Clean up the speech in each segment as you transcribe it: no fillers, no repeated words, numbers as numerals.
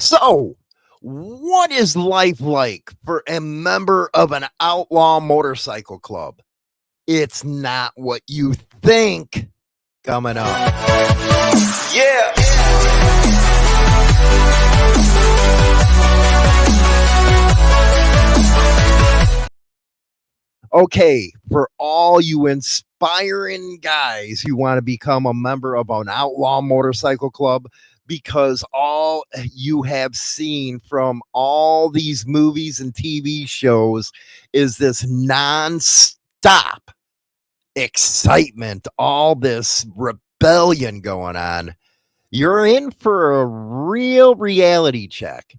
So, what is life like for a member of an outlaw motorcycle club? It's not what you think. Coming up. Yeah. Okay, for all you inspiring guys who want to become a member of an outlaw motorcycle club, because all you have seen from all these movies and TV shows is this non-stop excitement, all this rebellion going on. You're in for a real reality check.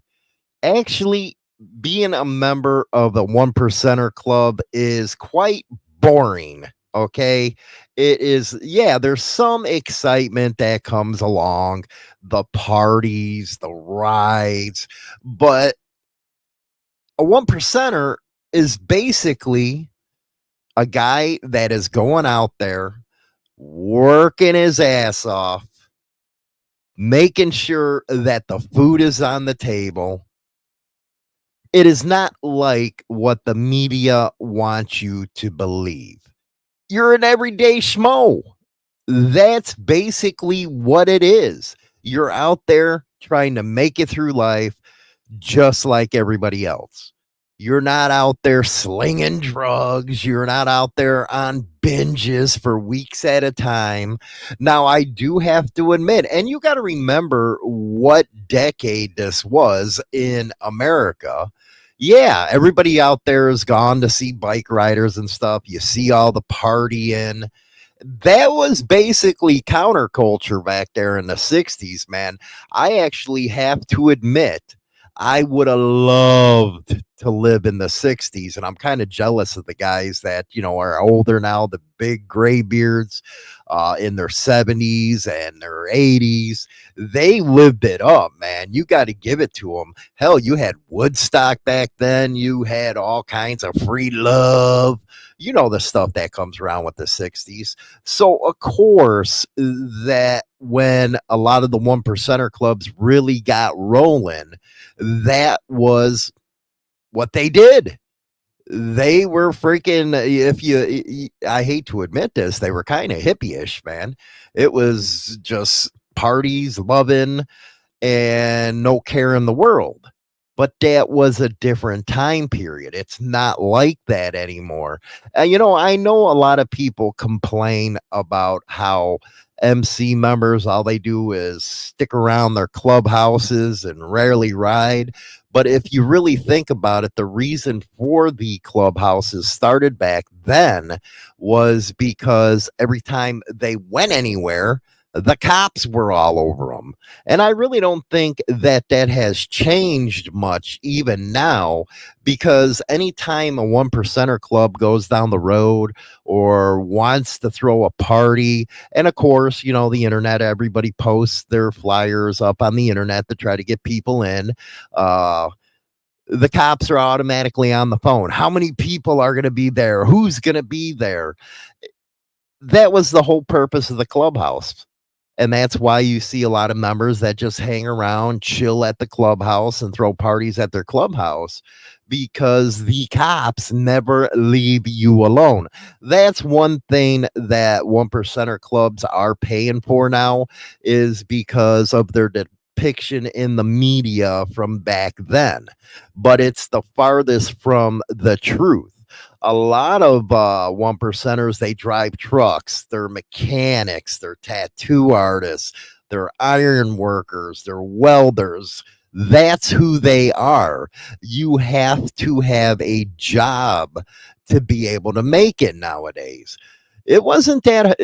Actually, being a member of the one percenter club is quite boring. Okay. It is, yeah, there's some excitement that comes along, the parties, the rides, but a one percenter is basically a guy that is going out there working his ass off, making sure that the food is on the table. It is not like what the media wants you to believe. You're an everyday schmo. That's basically what it is. You're out there trying to make it through life just like everybody else. You're not out there slinging drugs. You're not out there on binges for weeks at a time. Now, I do have to admit, and you got to remember what decade this was in America. Yeah, everybody out there has gone to see bike riders and stuff. You see all the partying. That was basically counterculture back there in the 60s, man. I actually have to admit, I would have loved to live in the 60s. And I'm kind of jealous of the guys that, are older now, the big gray beards in their 70s and their 80s. They lived it up, man. You got to give it to them. Hell, you had Woodstock back then. You had all kinds of free love. You know, the stuff that comes around with the 60s. So, of course, that when a lot of the one percenter clubs really got rolling, that was what they did. They were freaking, I hate to admit this, they were kind of hippie-ish, man. It was just parties, loving, and no care in the world. But that was a different time period. It's not like that anymore. I know a lot of people complain about how MC members, all they do is stick around their clubhouses and rarely ride. But if you really think about it, the reason for the clubhouses started back then was because every time they went anywhere, the cops were all over them. And I really don't think that that has changed much even now, because anytime a one percenter club goes down the road or wants to throw a party, and of course, the internet, everybody posts their flyers up on the internet to try to get people in. The cops are automatically on the phone. How many people are going to be there? Who's going to be there? That was the whole purpose of the clubhouse. And that's why you see a lot of members that just hang around, chill at the clubhouse and throw parties at their clubhouse, because the cops never leave you alone. That's one thing that one percenter clubs are paying for now, is because of their depiction in the media from back then. But it's the farthest from the truth. A lot of one percenters, they drive trucks, they're mechanics, they're tattoo artists, they're iron workers, they're welders. That's who they are. You have to have a job to be able to make it nowadays. It wasn't that,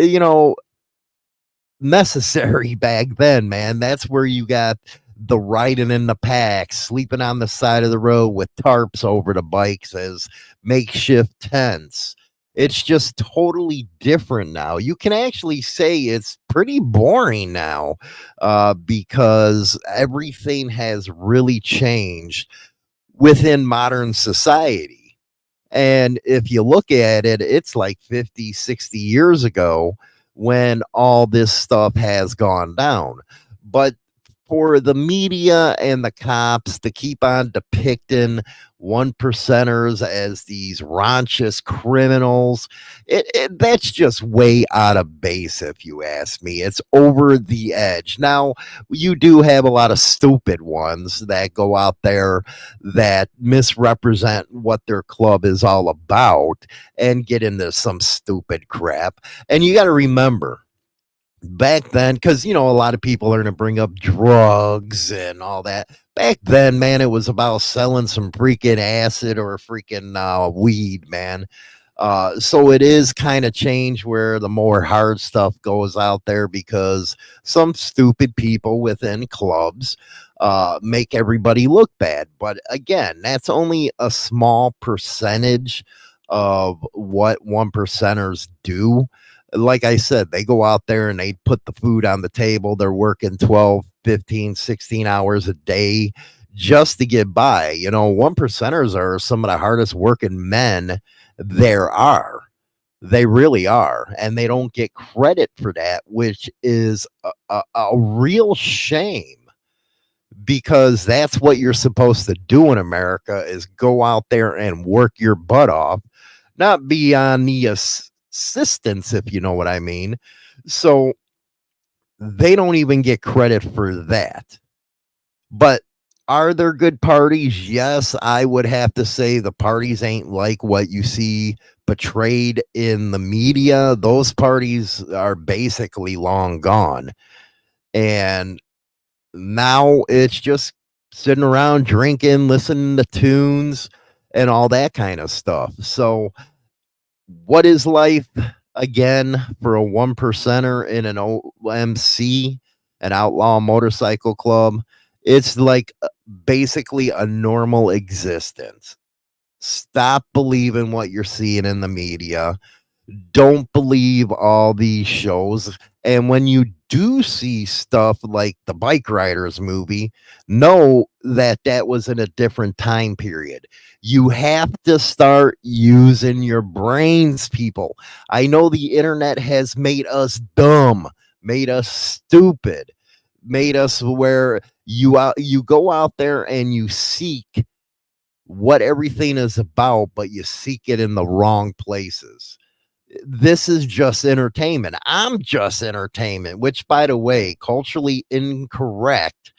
necessary back then, man. That's where you got the riding in the pack, sleeping on the side of the road with tarps over the bikes as makeshift tents. It's just totally different now. You can actually say it's pretty boring now, because everything has really changed within modern society. And if you look at it, it's like 50, 60 years ago when all this stuff has gone down. But for the media and the cops to keep on depicting one percenters as these raunchous criminals, that's just way out of base, if you ask me. It's over the edge. Now, you do have a lot of stupid ones that go out there that misrepresent what their club is all about and get into some stupid crap. And you got to remember, back then, because a lot of people are going to bring up drugs and all that. Back then, man, it was about selling some freaking acid or freaking weed, man. So it is kind of changed where the more hard stuff goes out there because some stupid people within clubs make everybody look bad. But again, that's only a small percentage of what one percenters do. Like I said, they go out there and they put the food on the table. They're working 12, 15, 16 hours a day just to get by. One percenters are some of the hardest working men there are. They really are. And they don't get credit for that, which is a real shame, because that's what you're supposed to do in America, is go out there and work your butt off, not be on the assistance, if you know what I mean. So they don't even get credit for that. But are there good parties? Yes, I would have to say the parties ain't like what you see portrayed in the media. Those parties are basically long gone. And now it's just sitting around drinking, listening to tunes and all that kind of stuff. So what is life again for a one percenter in an OMC, an Outlaw Motorcycle Club? It's like basically a normal existence. Stop believing what you're seeing in the media. Don't believe all these shows. And when you do see stuff like the Bike Riders movie, know that that was in a different time period. You have to start using your brains, people. I know the internet has made us dumb, made us stupid, made us where you go out there and you seek what everything is about, but you seek it in the wrong places. This is just entertainment. I'm just entertainment, which, by the way, culturally incorrect.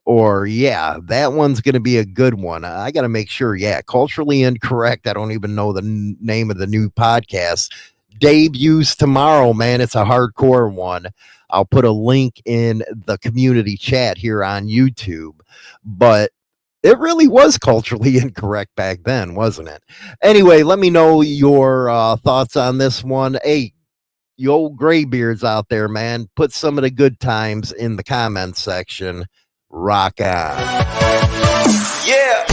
Or, yeah, that one's going to be a good one. I got to make sure. Yeah, culturally incorrect. I don't even know the name of the new podcast. Debuts tomorrow, man. It's a hardcore one. I'll put a link in the community chat here on YouTube. But it really was culturally incorrect back then, wasn't it? Anyway, let me know your thoughts on this one. Hey, you old graybeards out there, man, put some of the good times in the comments section. Rock on. Yeah.